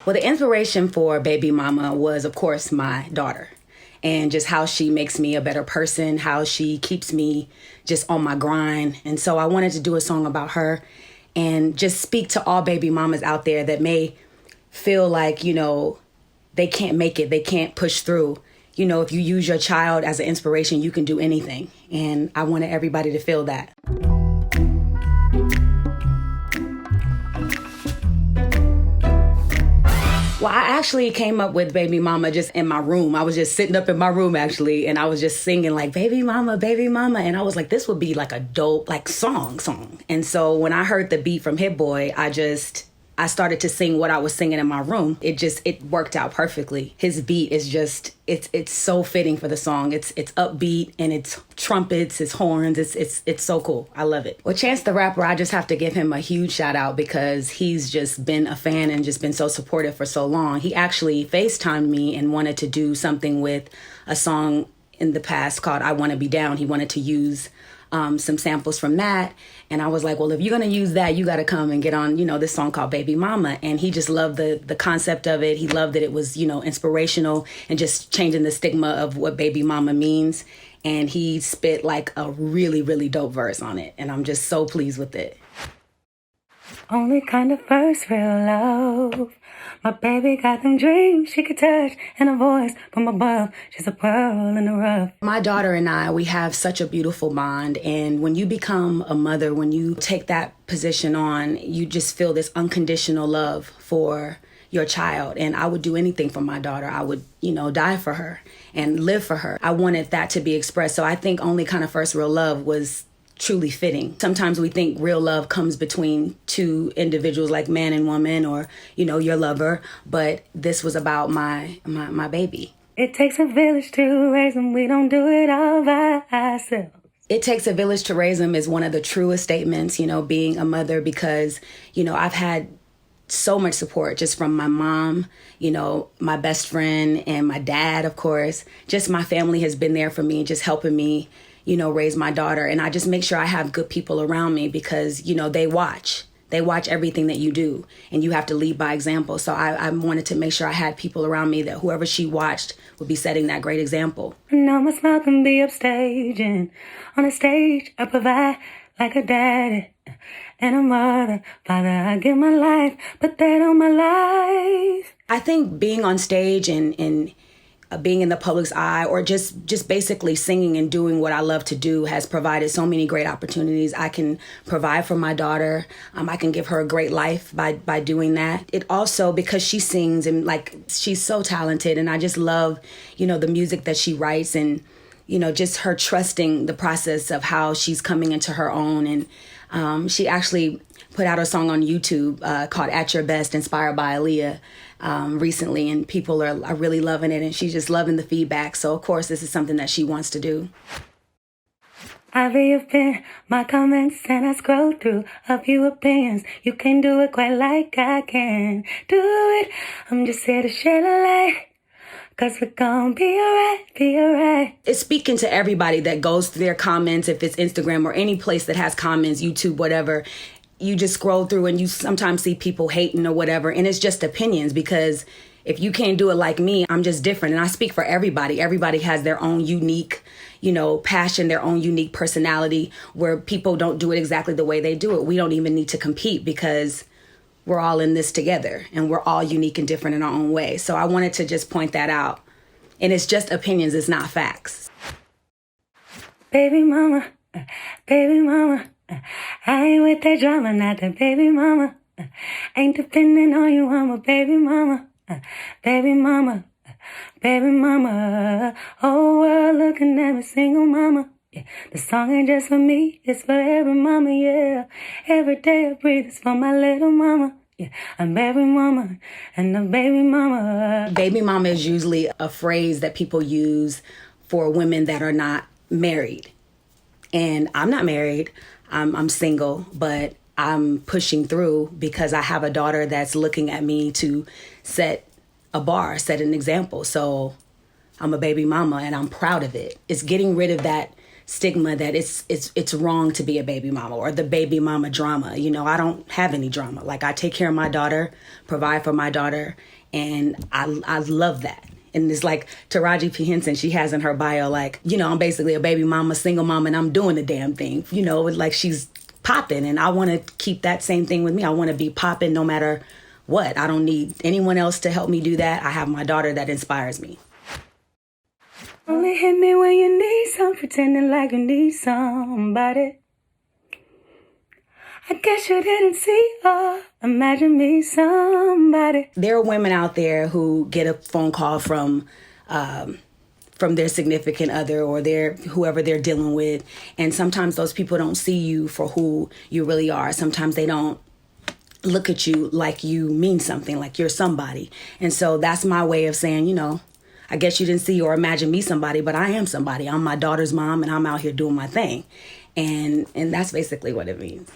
Well, the inspiration for Baby Mama was, of course, my daughter and just how she makes me a better person, how she keeps me just on my grind. And so I wanted to do a song about her and just speak to all baby mamas out there that may feel like, they can't make it, they can't push through. If you use your child as an inspiration, you can do anything. And I wanted everybody to feel that. Well, I actually came up with Baby Mama just in my room. I was just sitting up in my room, actually, and I was just singing like, Baby Mama, Baby Mama. And I was like, this would be like a dope, like song. And so when I heard the beat from Hit Boy, I started to sing what I was singing in my room. It worked out perfectly. His beat is just, it's so fitting for the song. It's upbeat and it's trumpets, it's horns. It's so cool. I love it. Well, Chance the Rapper, I just have to give him a huge shout out because he's just been a fan and just been so supportive for so long. He actually FaceTimed me and wanted to do something with a song in the past called I Wanna Be Down. He wanted to use some samples from that. And I was like, well, if you're going to use that, you got to come and get on, this song called Baby Mama. And he just loved the concept of it. He loved that it was, inspirational and just changing the stigma of what Baby Mama means. And he spit like a really, really dope verse on it. And I'm just so pleased with it. Only kind of first real love. My baby got them dreams she could touch and a voice from above. She's a pearl in the rough. My daughter and I, we have such a beautiful bond. And when you become a mother, when you take that position on, you just feel this unconditional love for your child. And I would do anything for my daughter. I would, die for her and live for her. I wanted that to be expressed. So I think Only Kind of First Real Love was truly fitting. Sometimes we think real love comes between two individuals like man and woman or, your lover. But this was about my baby. It takes a village to raise them. We don't do it all by ourselves. It takes a village to raise them is one of the truest statements, being a mother, because, I've had so much support just from my mom, my best friend and my dad, of course. Just my family has been there for me, just helping me raise my daughter. And I just make sure I have good people around me because, they watch. They watch everything that you do and you have to lead by example. So I wanted to make sure I had people around me that whoever she watched would be setting that great example. Now my smile can be upstage and on a stage I provide like a daddy and a mother. Father, I give my life, put that on my life. I think being on stage and being in the public's eye or just basically singing and doing what I love to do has provided so many great opportunities. I can provide for my daughter. I can give her a great life by doing that. It also, because she sings and she's so talented and I just love, the music that she writes and, just her trusting the process of how she's coming into her own. And she actually put out a song on YouTube called At Your Best, inspired by Aaliyah. Recently, and people are really loving it, and she's just loving the feedback. So, of course, this is something that she wants to do. I reopen my comments and I scroll through a few opinions. You can do it quite like I can do it. I'm just here to share the light. 'Cause we're gonna be alright. It's speaking to everybody that goes through their comments, if it's Instagram or any place that has comments, YouTube, whatever. You just scroll through and you sometimes see people hating or whatever. And it's just opinions because if you can't do it like me, I'm just different. And I speak for everybody. Everybody has their own unique, passion, their own unique personality where people don't do it exactly the way they do it. We don't even need to compete because we're all in this together and we're all unique and different in our own way. So I wanted to just point that out. And it's just opinions. It's not facts. Baby mama, baby mama. I ain't with that drama, not that baby mama. Ain't depending on you, I'm a baby mama. Baby mama, baby mama. Whole world looking at me, single mama. Yeah. The song ain't just for me, it's for every mama, yeah. Every day I breathe, it's for my little mama. Yeah, a baby mama and a baby mama. Baby mama is usually a phrase that people use for women that are not married. And I'm not married. I'm single, but I'm pushing through because I have a daughter that's looking at me to set a bar, set an example. So I'm a baby mama and I'm proud of it. It's getting rid of that stigma that it's wrong to be a baby mama or the baby mama drama. You know, I don't have any drama. Like, I take care of my daughter, provide for my daughter, and I love that. And it's like Taraji P. Henson, she has in her bio, like, you know, I'm basically a baby mama, single mom, and I'm doing the damn thing. You know, like, she's popping, and I want to keep that same thing with me. I want to be popping no matter what. I don't need anyone else to help me do that. I have my daughter that inspires me. Only hit me when you need some, pretending like you need somebody. I guess you didn't see or imagine me somebody. There are women out there who get a phone call from their significant other or whoever they're dealing with. And sometimes those people don't see you for who you really are. Sometimes they don't look at you like you mean something, like you're somebody. And so that's my way of saying, you know, I guess you didn't see or imagine me somebody, but I am somebody. I'm my daughter's mom, and I'm out here doing my thing. And that's basically what it means.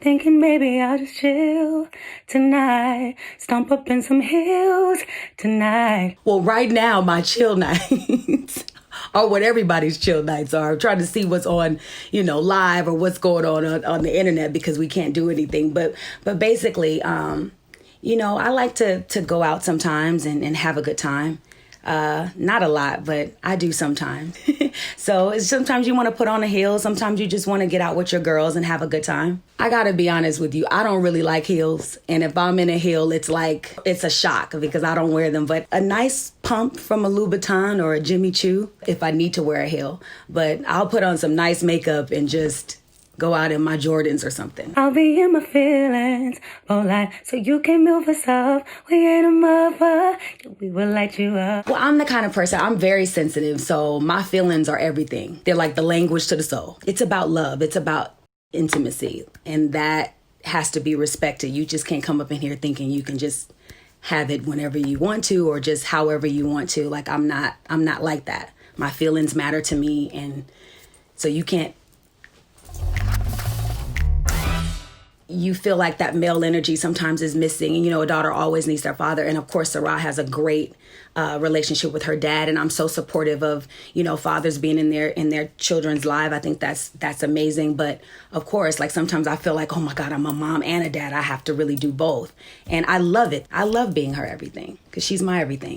Thinking maybe I'll just chill tonight, stomp up in some hills tonight. Well, right now, my chill nights are what everybody's chill nights are. I'm trying to see what's on, you know, live or what's going on the internet because we can't do anything. But basically, you know, I like to go out sometimes and have a good time. Not a lot, but I do sometimes. So sometimes you want to put on a heel. Sometimes you just want to get out with your girls and have a good time. I got to be honest with you. I don't really like heels. And if I'm in a heel, it's like, it's a shock because I don't wear them. But a nice pump from a Louboutin or a Jimmy Choo if I need to wear a heel. But I'll put on some nice makeup and just go out in my Jordans or something. I'll be in my feelings, oh, like, so you can move us up. We ain't a mother, we will light you up. Well, I'm the kind of person, I'm very sensitive, so my feelings are everything. They're like the language to the soul. It's about love, it's about intimacy, and that has to be respected. You just can't come up in here thinking you can just have it whenever you want to or just however you want to. Like, I'm not like that. My feelings matter to me, and so you can't. You feel like that male energy sometimes is missing. And, you know, a daughter always needs their father. And, of course, Sarah has a great relationship with her dad. And I'm so supportive of, you know, fathers being in their children's life. I think that's amazing. But, of course, like sometimes I feel like, oh, my God, I'm a mom and a dad. I have to really do both. And I love it. I love being her everything because she's my everything.